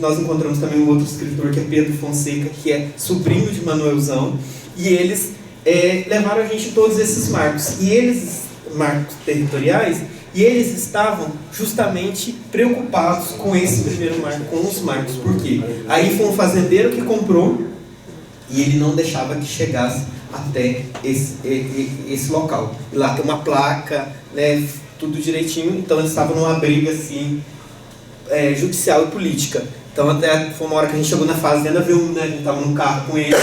Speaker 1: Nós encontramos também um outro escritor, que é Pedro Fonseca, que é sobrinho de Manuelzão, e eles levaram a gente em todos esses marcos, marcos territoriais, e eles estavam justamente preocupados com esse primeiro marco, com os marcos. Por quê? Aí foi um fazendeiro que comprou, e ele não deixava que chegasse até esse local. E lá tem uma placa, né, tudo direitinho. Então eles estavam numa briga assim, judicial e política. Então até foi uma hora que a gente chegou na fazenda, viu, né, a gente estava num carro com ele,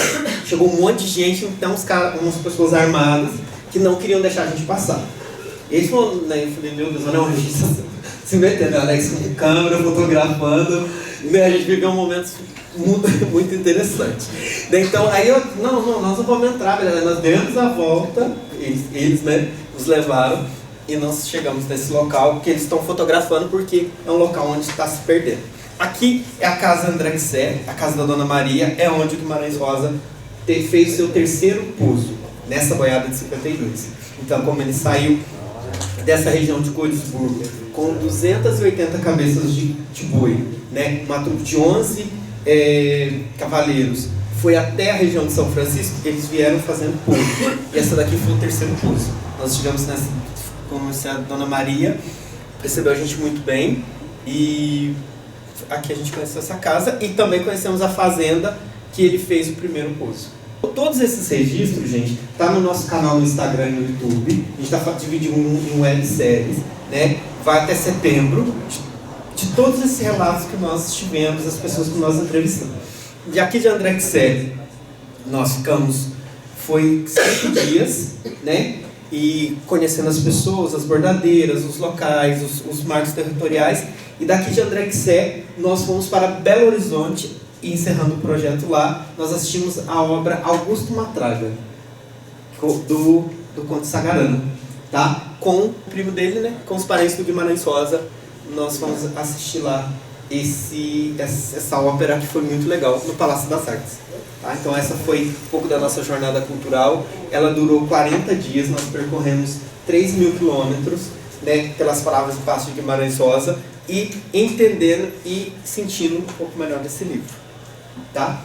Speaker 1: chegou um monte de gente, então umas pessoas armadas que não queriam deixar a gente passar. Eles falaram, né, eu falei, meu Deus, olha um registro se metendo, Alex com câmera, fotografando, né, a gente viveu um momento muito interessante. Então aí nós não vamos entrar, beleza? Nós demos a volta, eles né, nos levaram, e nós chegamos nesse local que eles estão fotografando, porque é um local onde está se perdendo. Aqui é a casa André-Quiçé, a casa da Dona Maria, é onde o Guimarães Rosa fez seu 3º pouso, nessa boiada de 52. Então, como ele saiu dessa região de Codesburgo com 280 cabeças de boi, né? Uma trupe de 11 cavaleiros, foi até a região de São Francisco, eles vieram fazendo pouso. E essa daqui foi o 3º pouso. Nós estivemos como a Dona Maria recebeu a gente muito bem, e aqui a gente conheceu essa casa, e também conhecemos a fazenda que ele fez o primeiro pouso. Todos esses registros, gente, tá no nosso canal no Instagram e no YouTube. A gente está dividindo em webséries, né? Vai até setembro, de todos esses relatos que nós tivemos, as pessoas que nós entrevistamos. E aqui de André-Quiçé, nós ficamos, foi 5 dias, né? E conhecendo as pessoas, as bordadeiras, os locais, os marcos territoriais. E daqui de André-Quiçé, nós fomos para Belo Horizonte, e encerrando o projeto lá, nós assistimos a obra Augusto Matraga, do Conde Sagarana, tá? Com o primo dele, né? Com os parentes do Guimarães Rosa, nós fomos assistir lá essa ópera, que foi muito legal, no Palácio das Artes. Tá? Então essa foi um pouco da nossa jornada cultural. Ela durou 40 dias, nós percorremos 3.000 quilômetros, né, pelas palavras do Paço de Guimarães Rosa, e entendendo e sentindo um pouco melhor desse livro. Tá?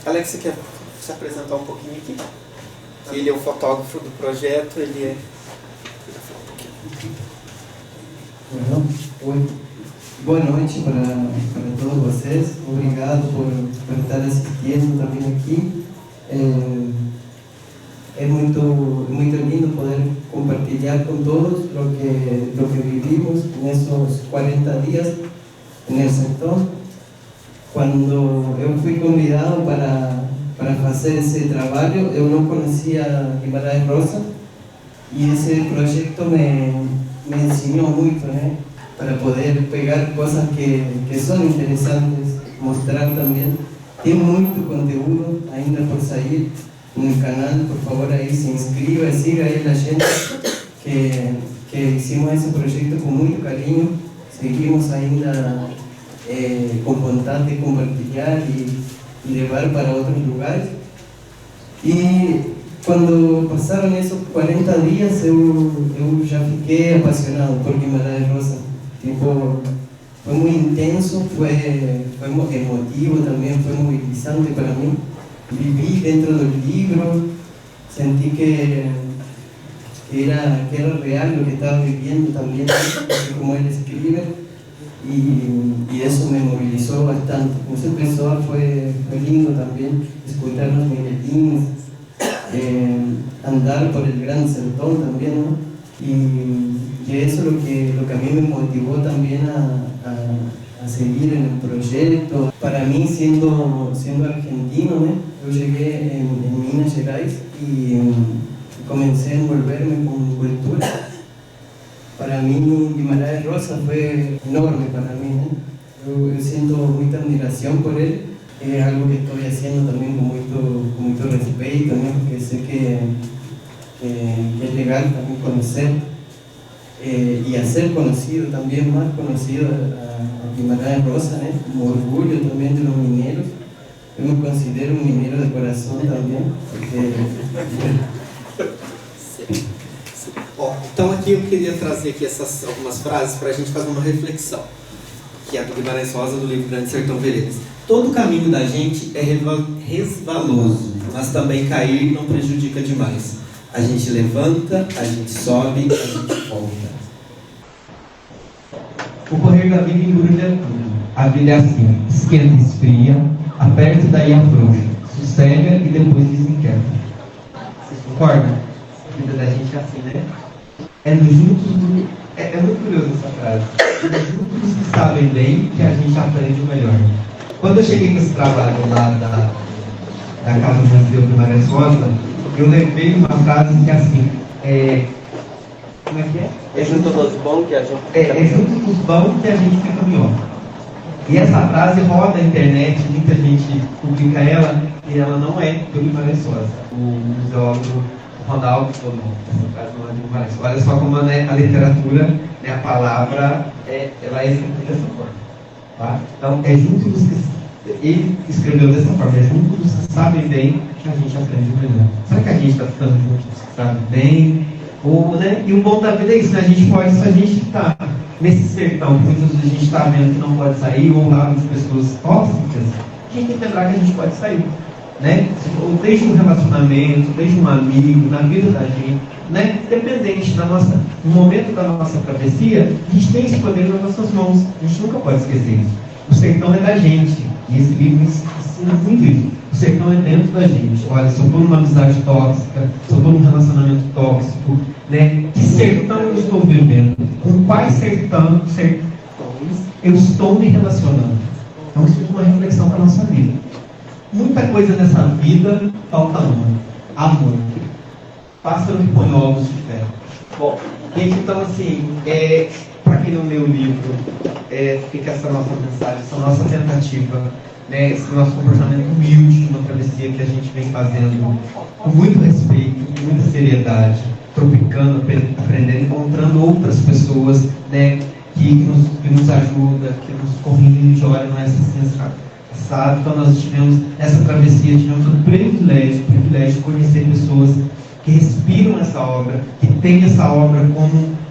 Speaker 1: Alex, você quer se apresentar um pouquinho aqui? Ele é o fotógrafo do projeto, ele é...
Speaker 9: Oi. Boa noite para todos vocês. Obrigado por estar assistindo também aqui. É muito lindo poder compartilhar com todos lo que vivimos nesses 40 dias no setor. Quando eu fui convidado para fazer esse trabalho, eu não conhecia Guimarães Rosa e esse projeto me ensinou muito, né? Para poder pegar coisas que são interessantes, mostrar também. Tem muito conteúdo ainda por sair no canal, por favor aí se inscreva e siga aí a gente que hicimos esse projeto com muito carinho, seguimos ainda com vontade de compartilhar e levar para outros lugares. E quando passaram esses 40 dias, eu já fiquei apaixonado por Guimarães Rosa. Tipo, foi muito intenso, foi emotivo também, foi mobilizante para mim. Vivi dentro do livro, senti que era real o que estava vivendo também, como ele escreve, e isso me mobilizou bastante. Com essa pessoa foi lindo também escutar os miguelinhos, andar por el Gran Sertón também, ¿no? Y eso es lo que a mí me motivó también a seguir en el proyecto. Para mí, siendo argentino, ¿no? Yo llegué en Minas Gerais y comencé a envolverme con cultura. Para mí, Guimarães Rosa fue enorme para mí, ¿no? Yo siento mucha admiración por él. Es algo que estoy haciendo también con mucho respeto, ¿no? Porque sé que es legal también conocer y hacer conocido también, más conocido a Guimarães Rosa, ¿no? Como orgullo también de los mineros. Yo me considero un minero de corazón también, porque...
Speaker 1: Então aqui eu queria trazer aqui algumas frases para a gente fazer uma reflexão, que é do Guimarães Rosa, do livro Grande Sertão Veredas. Todo caminho da gente é resvaloso, mas também cair não prejudica demais. A gente levanta, a gente sobe, a gente volta.
Speaker 3: O correr da vida embrulha tudo. A vida é assim, esquenta e esfria, aperta e daí afrouxa, sossega e depois desinquieta. Vocês concordam? A vida da gente é assim, né? É muito curioso essa frase. É juntos que sabem bem que a gente aprende o melhor. Quando eu cheguei com esse trabalho lá da Casa Museu Guimarães Rosa, eu levei uma frase que é assim, como é que é?
Speaker 1: É junto dos bons que a gente
Speaker 3: é junto dos bons que a gente fica melhor. E essa frase roda na internet, muita gente publica ela, e ela não é do Guimarães Rosa. O museólogo Ronaldo falou, essa frase não é do Guimarães. Olha só como a literatura, né, a palavra, ela é escrita dessa forma. Tá? Então, é junto dos que... Ele escreveu dessa forma, é junto dos que sabem bem que a gente aprende melhor. Será que a gente está ficando junto dos que sabem bem? Ou, né? E o bom da vida é isso, né? A gente pode, se a gente está nesse sertão, que muitas vezes a gente está vendo que não pode sair, ou lá de pessoas tóxicas, a gente tem que lembrar que a gente pode sair. Né? Ou desde um relacionamento, desde um amigo, na vida da gente, né? Independente no momento da nossa travessia, a gente tem esse poder nas nossas mãos. A gente nunca pode esquecer isso. O sertão é da gente. E esse livro ensina muito isso. O sertão é dentro da gente. Olha, se eu estou numa amizade tóxica, se eu estou num relacionamento tóxico, né? Que sertão eu estou vivendo? Com quais sertões eu estou me relacionando? Então isso é uma reflexão para a nossa vida. Muita coisa nessa vida falta amor. Pássaro que põe ovos de ferro. Bom, gente, então assim, para quem não leu o livro, fica essa nossa mensagem, essa nossa tentativa, né, esse nosso comportamento humilde de uma travessia que a gente vem fazendo com muito respeito, com muita seriedade, tropicando, aprendendo, encontrando outras pessoas, né, que nos ajudam, que nos corrigem, olha, não é assim, sabe? Então nós tivemos essa travessia, tivemos o privilégio de conhecer pessoas
Speaker 6: que respiram essa obra, que têm essa obra como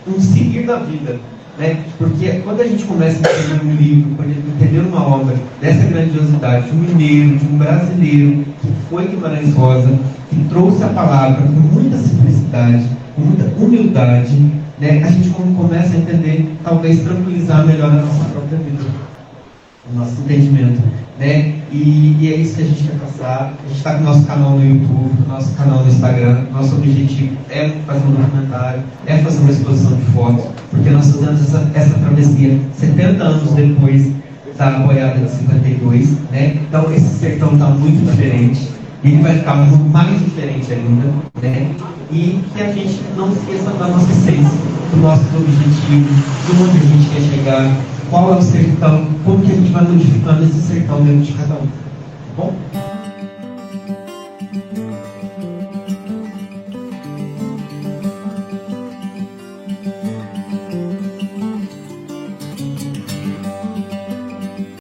Speaker 6: um seguir da vida. Né? Porque quando a gente começa a entender um livro, quando a gente entender uma obra dessa grandiosidade, de um mineiro, de um brasileiro, que foi Guimarães Rosa, que trouxe a palavra com muita simplicidade, com muita humildade, né? A gente começa a entender, talvez tranquilizar melhor a nossa própria vida, o nosso entendimento. Né? E é isso que a gente quer passar. A gente está com o nosso canal no YouTube, o nosso canal no Instagram. Nosso objetivo é fazer um documentário, é fazer uma exposição de fotos, porque nós fizemos essa travessia 70 anos depois da boiada de 52, né? Então esse sertão está muito diferente, ele vai ficar mais diferente ainda, né? E que a gente não esqueça da nossa essência, do nosso objetivo, de onde a gente quer chegar, qual é o sertão, como que a gente vai modificando esse sertão dentro de cada um.